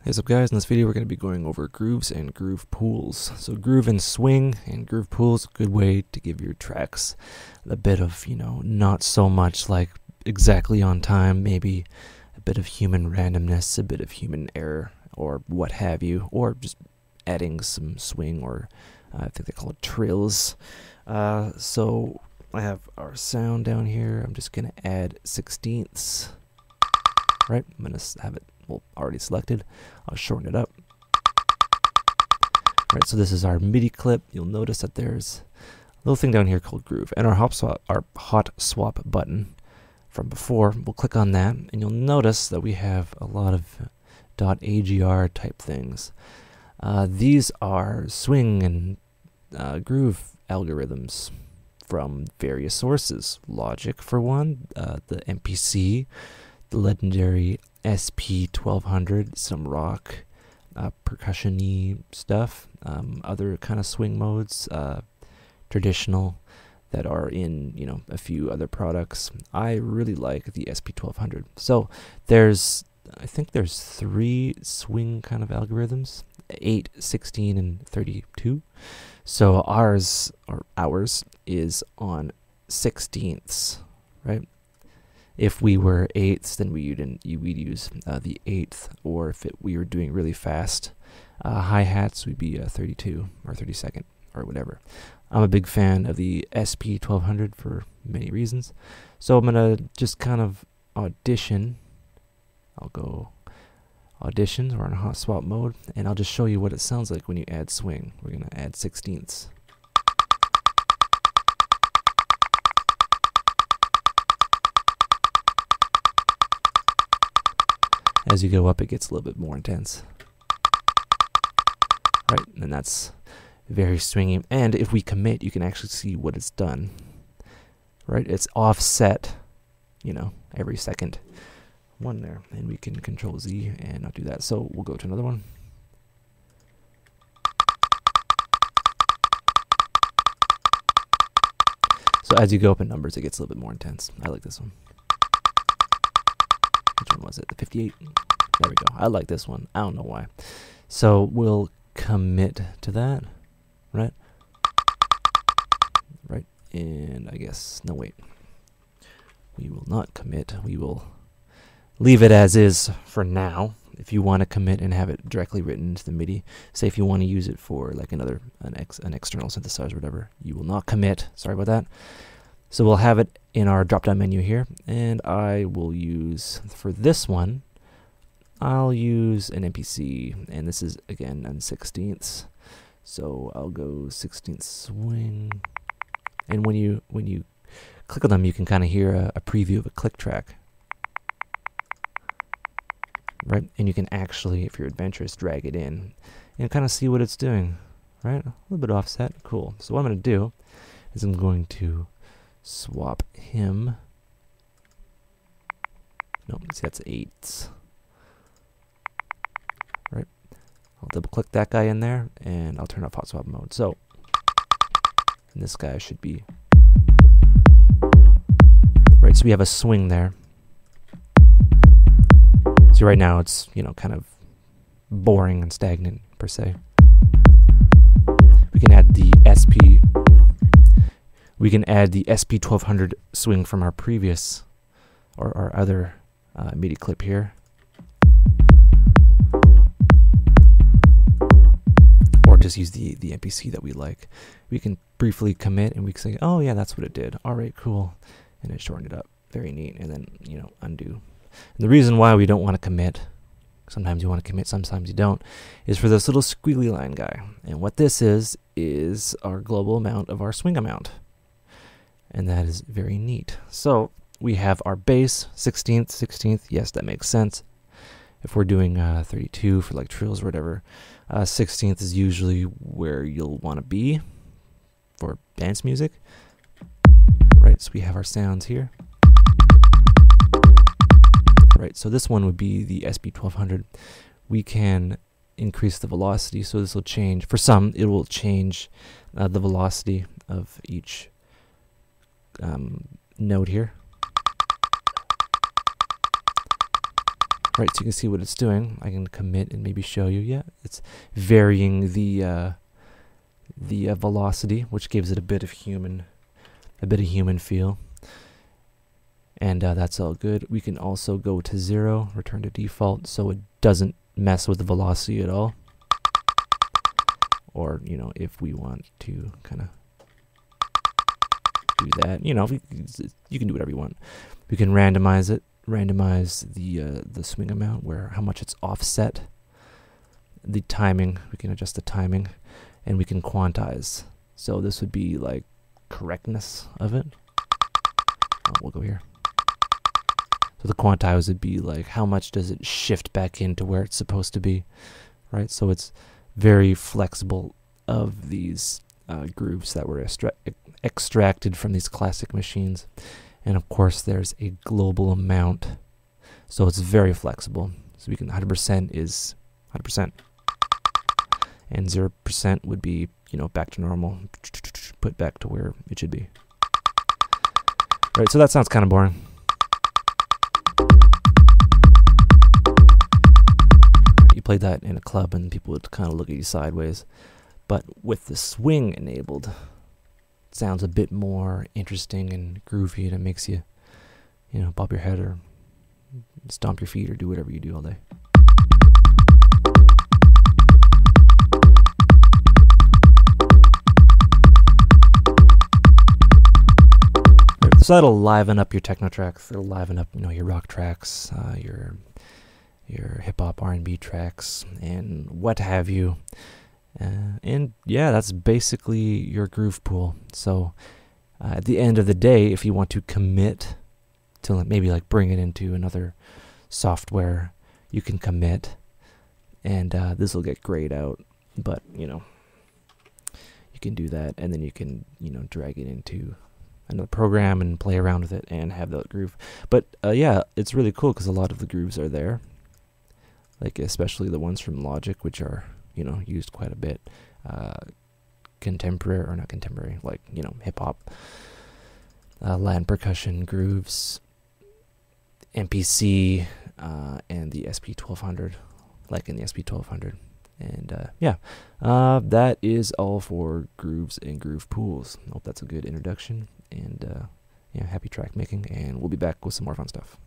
Hey, what's up guys, in this video we're going to be going over grooves and groove pools. So groove and swing and groove pools, a good way to give your tracks a bit of, not so much like exactly on time, maybe a bit of human randomness, a bit of human error, or what have you, or just adding some swing, or I think they call it trills. So I have our sound down here. I'm just going to add 16ths, right? I'm going to have it already selected. I'll shorten it up. Right, so this is our MIDI clip. You'll notice that there's a little thing down here called groove, and our hot swap button from before. We'll click on that, and you'll notice that we have a lot of .agr type things. These are swing and groove algorithms from various sources. Logic for one, the MPC, the legendary SP1200, some rock, percussion-y stuff, other kind of swing modes, traditional, that are in a few other products. I really like the SP1200. So I think there's 3 swing kind of algorithms: 8, 16, and 32. So ours is on 16ths, right? If we were 8ths, then we'd use the 8th, or if we were doing really fast hi-hats, we'd be 32 or 32nd or whatever. I'm a big fan of the SP1200 for many reasons. So I'm going to just kind of audition. I'll go auditions. We're in hot swap mode, and I'll just show you what it sounds like when you add swing. We're going to add 16ths. As you go up, it gets a little bit more intense. Right, and that's very swingy. And if we commit, you can actually see what it's done. Right, it's offset, every second. One there, and we can Control Z and not do that. So we'll go to another one. So as you go up in numbers, it gets a little bit more intense. I like this one. Which one was it? The 58? There we go. I like this one. I don't know why. So we'll commit to that, right? Right, and I guess, no wait. We will not commit. We will leave it as is for now. If you want to commit and have it directly written into the MIDI, say if you want to use it for like an external synthesizer or whatever, you will not commit. Sorry about that. So we'll have it in our drop-down menu here, and I will use, for this one, I'll use an MPC, and this is, again, on 16ths. So I'll go 16th swing, and when you click on them, you can kind of hear a preview of a click track. Right, and you can actually, if you're adventurous, drag it in and kind of see what it's doing. Right, a little bit offset, cool. So what I'm going to do is I'm going to swap him. No, see, that's 8s. Right, I'll double click that guy in there, and I'll turn off hot swap mode. So, and this guy should be right. So we have a swing there. So right now it's, kind of boring and stagnant per se. We can add the SP1200 swing from our previous or our other MIDI clip here. Or just use the MPC that we like. We can briefly commit and we can say, oh yeah, that's what it did. All right, cool. And it shortened it up. Very neat. And then, undo. And the reason why we don't want to commit, sometimes you want to commit, sometimes you don't, is for this little squiggly line guy. And what this is our global amount of our swing amount. And that is very neat. So we have our bass, 16th, yes, that makes sense. If we're doing 32 for like trills or whatever, 16th is usually where you'll want to be for dance music. Right, so we have our sounds here. Right, so this one would be the SP1200. We can increase the velocity, so this will change. For some, it will change the velocity of each note here. Right, so you can see what it's doing. I can commit and maybe show you. Yeah, it's varying the velocity, which gives it a bit of human feel. And that's all good. We can also go to 0, return to default, so it doesn't mess with the velocity at all. Or, you know, if we want to kind of do that, you know, you can do whatever you want. We can randomize it, randomize the swing amount, where how much it's offset. The timing, we can adjust the timing, and we can quantize. So this would be like correctness of it. We'll go here. So the quantize would be like how much does it shift back into where it's supposed to be, right? So it's very flexible of these grooves that were extracted from these classic machines. And of course there's a global amount, so it's very flexible. So we can 100% is 100%, and 0% would be, you know, back to normal, put back to where it should be. Right, so that sounds kind of boring. You played that in a club and people would kind of look at you sideways. But with the swing enabled, it sounds a bit more interesting and groovy, and it makes you, you know, bob your head or stomp your feet or do whatever you do all day. So that'll liven up your techno tracks. It'll liven up, you know, your rock tracks, your hip hop, R&B tracks, and what have you. And yeah, that's basically your groove pool. So at the end of the day, if you want to commit to maybe like bring it into another software, you can commit, and this will get grayed out. But you know, you can do that, and then you can, you know, drag it into another program and play around with it and have that groove. But yeah, it's really cool because a lot of the grooves are there, like especially the ones from Logic, which are, you know, used quite a bit. Contemporary, or not contemporary, like, you know, hip hop, land percussion grooves, MPC, and the SP1200, like in the SP1200. And yeah, that is all for grooves and groove pools. Hope that's a good introduction. And yeah, happy track making, and we'll be back with some more fun stuff.